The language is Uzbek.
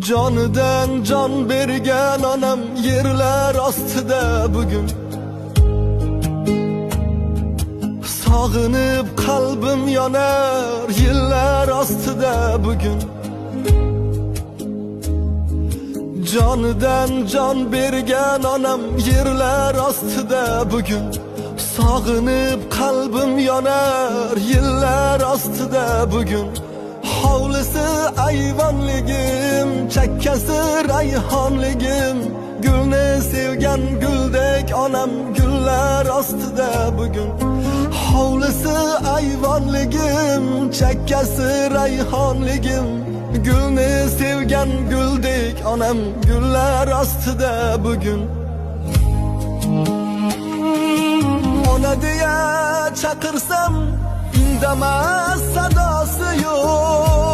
Canıdan can bergen anam yerler astida bugün. Sağınıp kalbim yanar yıllar astida bugün. Canıdan can bergen anam yerler astida bugün. Sağınıp kalbim yanar yıllar astida bugün. Havlısı ayvanligim, çekkesi rayhanligim. Gülne sevgen güldek anam güller astıda bugün. Havlısı ayvanligim, çekkesi rayhanligim. Gülne sevgen güldek anam güller astıda bugün. Ona diye çakırsam indemez sadası yok.